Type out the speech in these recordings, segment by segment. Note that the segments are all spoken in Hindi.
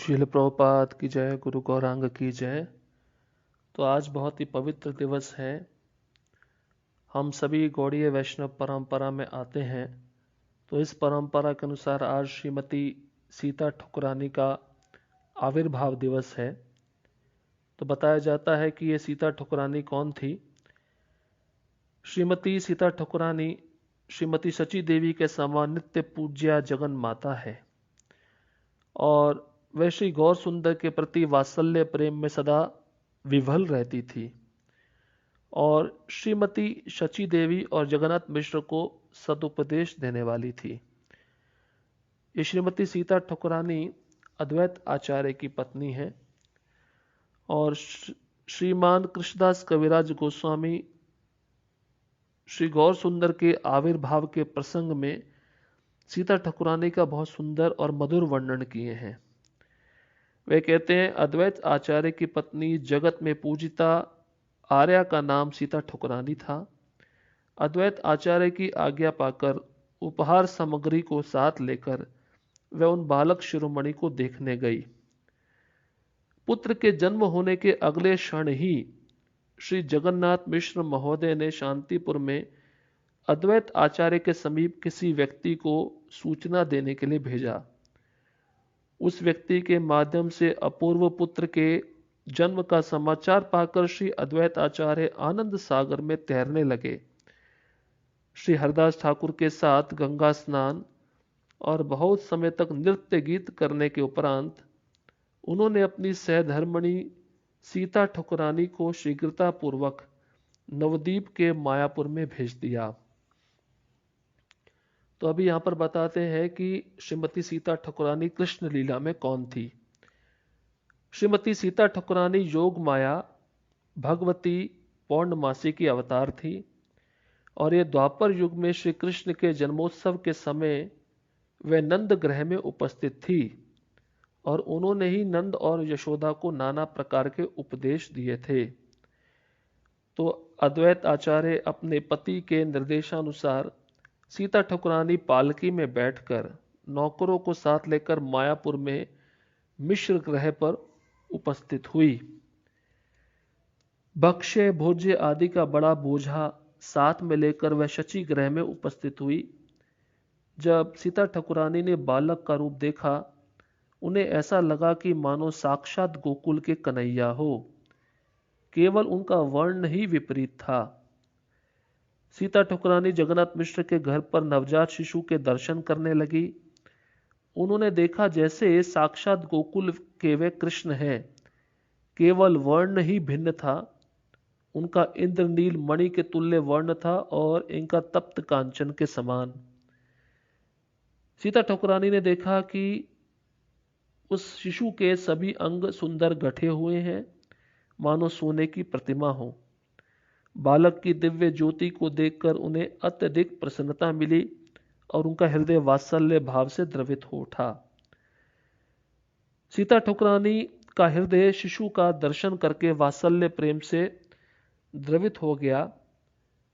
श्रील प्रभुपाद की जय, गुरु गौरांग की जय। तो आज बहुत ही पवित्र दिवस है। हम सभी गौड़ीय वैष्णव परंपरा में आते हैं, तो इस परंपरा के अनुसार आज श्रीमती सीता ठकुरानी का आविर्भाव दिवस है। तो बताया जाता है कि ये सीता ठकुरानी कौन थी। श्रीमती सीता ठकुरानी श्रीमती सची देवी के समान नित्य पूज्या जगन माता है और वह श्री गौर सुंदर के प्रति वात्सल्य प्रेम में सदा विभल रहती थी और श्रीमती शची देवी और जगन्नाथ मिश्र को सदुपदेश देने वाली थी। ये श्रीमती सीता ठकुरानी अद्वैत आचार्य की पत्नी है और श्रीमान कृष्णदास कविराज गोस्वामी श्री गौर सुंदर के आविर्भाव के प्रसंग में सीता ठकुरानी का बहुत सुंदर और मधुर वर्णन किए हैं। वे कहते हैं, अद्वैत आचार्य की पत्नी जगत में पूजिता आर्या का नाम सीता ठकुरानी था। अद्वैत आचार्य की आज्ञा पाकर उपहार सामग्री को साथ लेकर वह उन बालक शिरोमणि को देखने गई। पुत्र के जन्म होने के अगले क्षण ही श्री जगन्नाथ मिश्र महोदय ने शांतिपुर में अद्वैत आचार्य के समीप किसी व्यक्ति को सूचना देने के लिए भेजा। उस व्यक्ति के माध्यम से अपूर्व पुत्र के जन्म का समाचार पाकर श्री अद्वैत आचार्य आनंद सागर में तैरने लगे। श्री हरदास ठाकुर के साथ गंगा स्नान और बहुत समय तक नृत्य गीत करने के उपरांत उन्होंने अपनी सहधर्मणी सीता ठकुरानी को शीघ्रतापूर्वक नवद्वीप के मायापुर में भेज दिया। तो अभी यहां पर बताते हैं कि श्रीमती सीता ठकुरानी कृष्ण लीला में कौन थी। श्रीमती सीता ठकुरानी योग माया भगवती पौर्णमासी की अवतार थी और ये द्वापर युग में श्री कृष्ण के जन्मोत्सव के समय वे नंद ग्रह में उपस्थित थी और उन्होंने ही नंद और यशोदा को नाना प्रकार के उपदेश दिए थे। तो अद्वैत आचार्य अपने पति के निर्देशानुसार सीता ठकुरानी पालकी में बैठकर नौकरों को साथ लेकर मायापुर में मिश्र ग्रह पर उपस्थित हुई। भक्ष्य भोज्य आदि का बड़ा बोझा साथ में लेकर वह शची ग्रह में उपस्थित हुई। जब सीता ठकुरानी ने बालक का रूप देखा, उन्हें ऐसा लगा कि मानो साक्षात गोकुल के कन्हैया हो, केवल उनका वर्ण ही विपरीत था। सीता ठकुरानी जगन्नाथ मिश्र के घर पर नवजात शिशु के दर्शन करने लगी। उन्होंने देखा जैसे साक्षात गोकुल के वे कृष्ण हैं, केवल वर्ण ही भिन्न था। उनका इंद्रनील मणि के तुल्य वर्ण था और इनका तप्त कांचन के समान। सीता ठकुरानी ने देखा कि उस शिशु के सभी अंग सुंदर गठे हुए हैं, मानो सोने की प्रतिमा हो। बालक की दिव्य ज्योति को देखकर उन्हें अत्यधिक प्रसन्नता मिली और उनका हृदय वात्सल्य भाव से द्रवित हो उठा। सीता ठकुरानी का हृदय शिशु का दर्शन करके वात्सल्य प्रेम से द्रवित हो गया।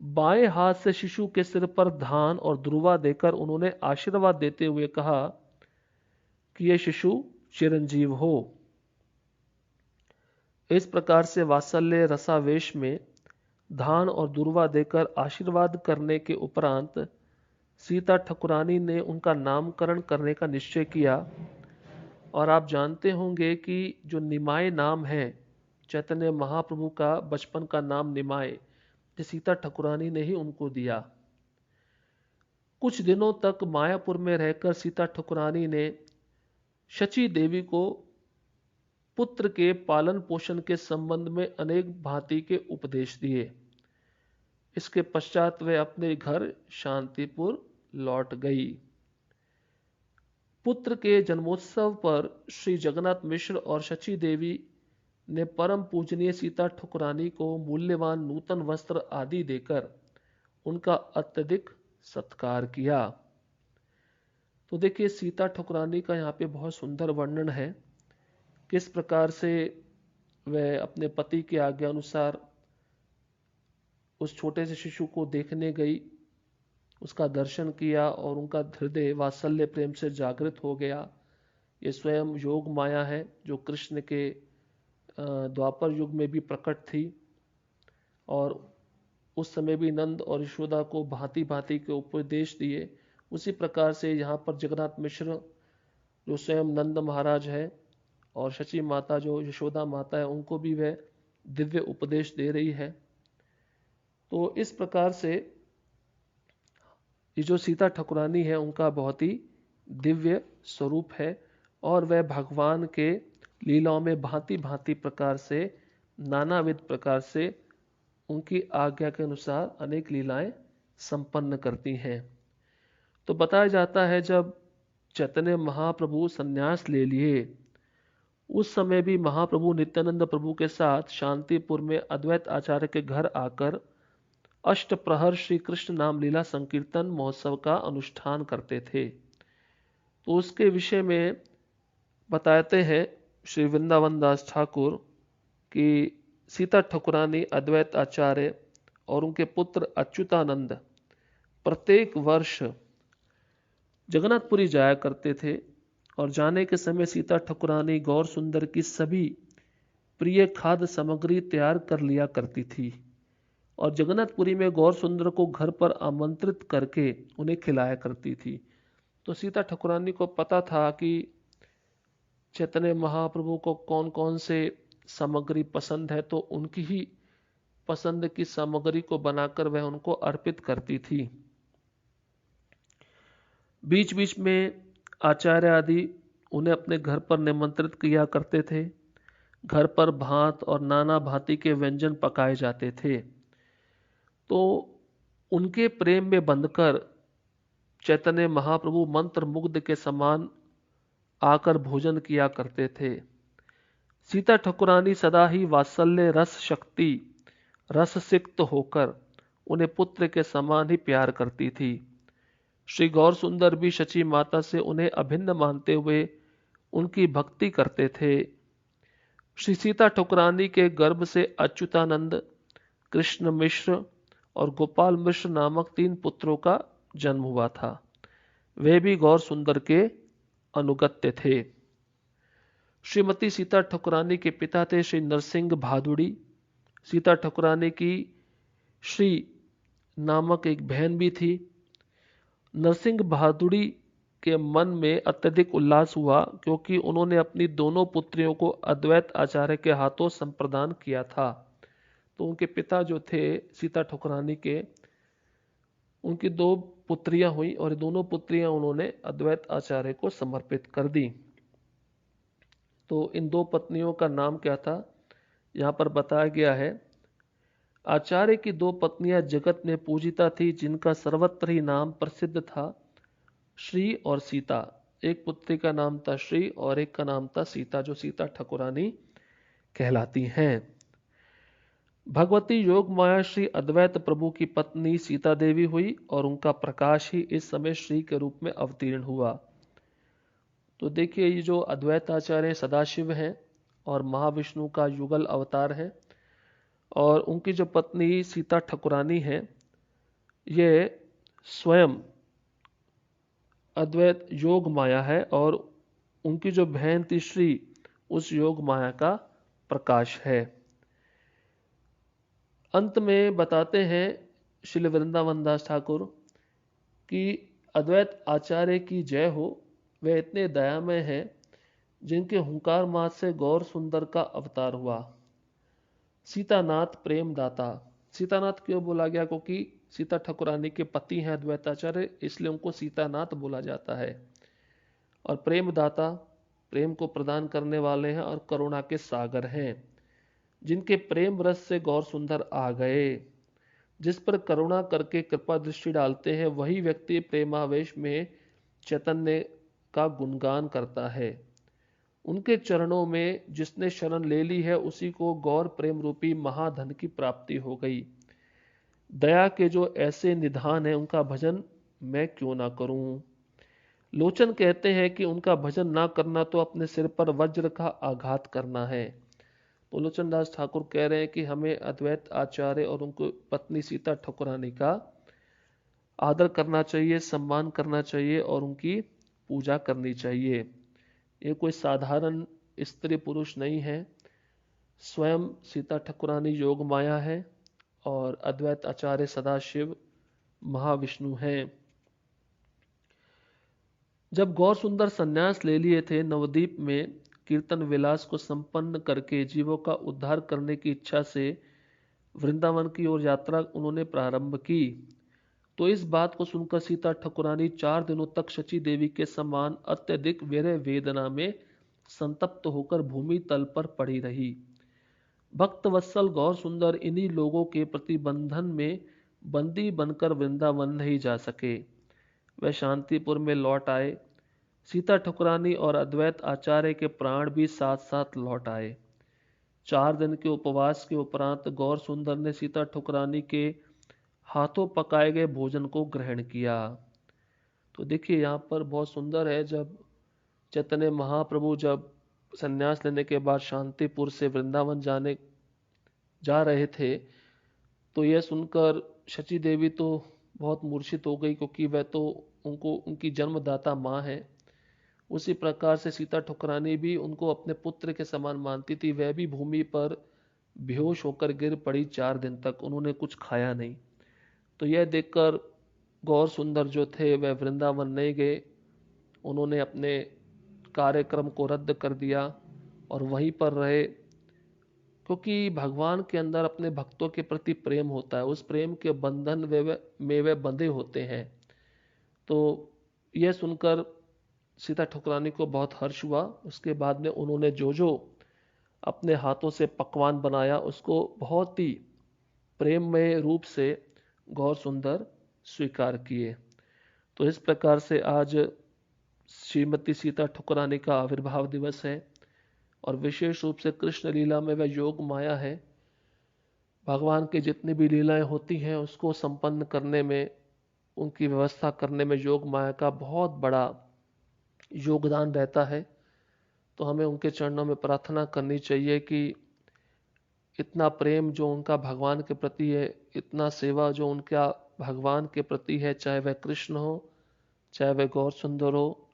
बाएं हाथ से शिशु के सिर पर धान और ध्रुवा देकर उन्होंने आशीर्वाद देते हुए कहा कि यह शिशु चिरंजीव हो। इस प्रकार से वात्सल्य रसावेश में धान और दुर्वा देकर आशीर्वाद करने के उपरांत सीता ठकुरानी ने उनका नामकरण करने का निश्चय किया। और आप जानते होंगे कि जो निमाय नाम है, चैतन्य महाप्रभु का बचपन का नाम निमाय, जो सीता ठकुरानी ने ही उनको दिया। कुछ दिनों तक मायापुर में रहकर सीता ठकुरानी ने शची देवी को पुत्र के पालन पोषण के संबंध में अनेक भांति के उपदेश दिए। इसके पश्चात वे अपने घर शांतिपुर लौट गई। पुत्र के जन्मोत्सव पर श्री जगन्नाथ मिश्र और शची देवी ने परम पूजनीय सीता ठकुरानी को मूल्यवान नूतन वस्त्र आदि देकर उनका अत्यधिक सत्कार किया। तो देखिए, सीता ठकुरानी का यहाँ पे बहुत सुंदर वर्णन है, किस प्रकार से वह अपने पति के आज्ञा अनुसार उस छोटे से शिशु को देखने गई, उसका दर्शन किया और उनका हृदय वात्सल्य प्रेम से जागृत हो गया। ये स्वयं योग माया है जो कृष्ण के द्वापर युग में भी प्रकट थी, और उस समय भी नंद और यशोदा को भांति भांति के उपदेश दिए। उसी प्रकार से यहाँ पर जगन्नाथ मिश्र जो स्वयं नंद महाराज है और शची माता जो यशोदा माता है, उनको भी वह दिव्य उपदेश दे रही है। तो इस प्रकार से ये जो सीता ठाकुरानी है उनका बहुत ही दिव्य स्वरूप है, और वह भगवान के लीलाओं में भांति भांति प्रकार से, नानाविध प्रकार से उनकी आज्ञा के अनुसार अनेक लीलाएं संपन्न करती हैं। तो बताया जाता है जब चैतन्य महाप्रभु संन्यास ले लिए, उस समय भी महाप्रभु नित्यानंद प्रभु के साथ शांतिपुर में अद्वैत आचार्य के घर आकर अष्ट प्रहर श्री कृष्ण नाम लीला संकीर्तन महोत्सव का अनुष्ठान करते थे। तो उसके विषय में बताते हैं श्री वृंदावन दास ठाकुर कि सीता ठाकुरानी अद्वैत आचार्य और उनके पुत्र अच्युतानंद प्रत्येक वर्ष जगन्नाथपुरी जाया करते थे, और जाने के समय सीता ठाकुरानी गौर सुंदर की सभी प्रिय खाद्य सामग्री तैयार कर लिया करती थी, और जगन्नाथपुरी में गौर सुंदर को घर पर आमंत्रित करके उन्हें खिलाया करती थी। तो सीता ठाकुरानी को पता था कि चैतन्य महाप्रभु को कौन कौन से सामग्री पसंद है, तो उनकी ही पसंद की सामग्री को बनाकर वह उनको अर्पित करती थी। बीच बीच में आचार्य आदि उन्हें अपने घर पर निमंत्रित किया करते थे। घर पर भांत और नाना भांति के व्यंजन पकाए जाते थे। तो उनके प्रेम में बंधकर चैतन्य महाप्रभु मंत्र मुग्ध के समान आकर भोजन किया करते थे। सीता ठाकुरानी सदा ही वात्सल्य रस शक्ति रस सिक्त होकर उन्हें पुत्र के समान ही प्यार करती थी। श्री गौर सुंदर भी शची माता से उन्हें अभिन्न मानते हुए उनकी भक्ति करते थे। श्री सीता ठाकुरानी के गर्भ से अच्युतानंद, कृष्ण मिश्र और गोपाल मिश्र नामक 3 पुत्रों का जन्म हुआ था। वे भी गौर सुंदर के अनुगत्य थे। श्रीमती सीता ठाकुरानी के पिता थे श्री नरसिंह भादुड़ी। सीता ठाकुरानी की श्री नामक एक बहन भी थी। नरसिंह भादुड़ी के मन में अत्यधिक उल्लास हुआ क्योंकि उन्होंने अपनी दोनों पुत्रियों को अद्वैत आचार्य के हाथों संप्रदान किया था। तो उनके पिता जो थे सीता ठाकुरानी के, उनकी 2 पुत्रियां हुई और दोनों पुत्रियां उन्होंने अद्वैत आचार्य को समर्पित कर दी। तो इन 2 पत्नियों का नाम क्या था, यहाँ पर बताया गया है। आचार्य की 2 पत्नियां जगत में पूजिता थी, जिनका सर्वत्र ही नाम प्रसिद्ध था, श्री और सीता। एक पुत्री का नाम था श्री और एक का नाम था सीता, जो सीता ठाकुरानी कहलाती हैं। भगवती योग माया श्री अद्वैत प्रभु की पत्नी सीता देवी हुई और उनका प्रकाश ही इस समय श्री के रूप में अवतीर्ण हुआ। तो देखिए, ये जो अद्वैत आचार्य सदाशिव हैं और महाविष्णु का युगल अवतार है, और उनकी जो पत्नी सीता ठाकुरानी है, ये स्वयं अद्वैत योग माया है, और उनकी जो बहन थी श्री, उस योग माया का प्रकाश है। अंत में बताते हैं श्री वृंदावन दास ठाकुर कि अद्वैत आचार्य की जय हो। वे इतने दयामय हैं जिनके हुंकार मात से गौर सुंदर का अवतार हुआ। सीतानाथ प्रेम दाता। सीतानाथ क्यों बोला गया? क्योंकि सीता ठाकुरानी के पति हैं अद्वैताचार्य, इसलिए उनको सीतानाथ बोला जाता है। और प्रेम दाता, प्रेम को प्रदान करने वाले हैं और करुणा के सागर हैं। जिनके प्रेम रस से गौर सुंदर आ गए, जिस पर करुणा करके कृपा दृष्टि डालते हैं, वही व्यक्ति प्रेमावेश में चैतन्य का गुणगान करता है। उनके चरणों में जिसने शरण ले ली है, उसी को गौर प्रेम रूपी महाधन की प्राप्ति हो गई। दया के जो ऐसे निधान है, उनका भजन मैं क्यों ना करूं। लोचन कहते हैं कि उनका भजन ना करना तो अपने सिर पर वज्र का आघात करना है। तो लोचन दास ठाकुर कह रहे हैं कि हमें अद्वैत आचार्य और उनको पत्नी सीता ठाकुरानी का आदर करना चाहिए, सम्मान करना चाहिए और उनकी पूजा करनी चाहिए। ये कोई साधारण स्त्री पुरुष नहीं है, स्वयं सीता ठाकुरानी योग माया है और अद्वैत आचार्य सदाशिव महाविष्णु हैं। जब गौर सुंदर संन्यास ले लिए थे, नवद्वीप में कीर्तन विलास को संपन्न करके जीवों का उद्धार करने की इच्छा से वृंदावन की ओर यात्रा उन्होंने प्रारंभ की, तो इस बात को सुनकर सीता ठाकुरानी 4 दिनों तक शची देवी के समान अत्यधिक वीर्य वेदना में संतप्त होकर भूमि तल पर पड़ी रही। भक्त वत्सल गौर सुंदर इन्हीं लोगों के प्रतिबंधन में बंदी बनकर वृंदावन नहीं जा सके। वह शांतिपुर में लौट आए। सीता ठाकुरानी और अद्वैत आचार्य के प्राण भी साथ साथ लौट आए। 4 दिन के उपवास के उपरांत गौर सुंदर ने सीता ठाकुरानी के हाथों पकाए गए भोजन को ग्रहण किया। तो देखिए यहाँ पर बहुत सुंदर है, जब चैतन्य महाप्रभु जब संन्यास लेने के बाद शांतिपुर से वृंदावन जा रहे थे, तो यह सुनकर शची देवी तो बहुत मूर्छित हो गई, क्योंकि वह तो उनकी जन्मदाता माँ है। उसी प्रकार से सीता ठाकुरानी भी उनको अपने पुत्र के समान मानती थी। वह भी भूमि पर बेहोश होकर गिर पड़ी। 4 दिन तक उन्होंने कुछ खाया नहीं। तो यह देखकर गौर सुंदर जो थे वह वृंदावन नहीं गए। उन्होंने अपने कार्यक्रम को रद्द कर दिया और वहीं पर रहे, क्योंकि भगवान के अंदर अपने भक्तों के प्रति प्रेम होता है। उस प्रेम के बंधन में वे बंधे होते हैं। तो यह सुनकर सीता ठाकुरानी को बहुत हर्ष हुआ। उसके बाद में उन्होंने जो अपने हाथों से पकवान बनाया उसको बहुत ही प्रेममय रूप से गौर सुंदर स्वीकार किए। तो इस प्रकार से आज श्रीमती सीता ठाकुरानी का आविर्भाव दिवस है और विशेष रूप से कृष्ण लीला में वह योग माया है। भगवान की जितनी भी लीलाएं होती हैं उसको संपन्न करने में, उनकी व्यवस्था करने में योग माया का बहुत बड़ा योगदान रहता है। तो हमें उनके चरणों में प्रार्थना करनी चाहिए कि इतना प्रेम जो उनका भगवान के प्रति है, इतना सेवा जो उनका भगवान के प्रति है, चाहे वह कृष्ण हो चाहे वह गौर सुंदर हो,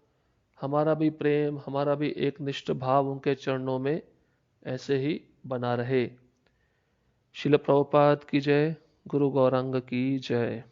हमारा भी प्रेम, हमारा भी एक निष्ठ भाव उनके चरणों में ऐसे ही बना रहे। श्रील प्रभुपाद की जय। गुरु गौरांग की जय।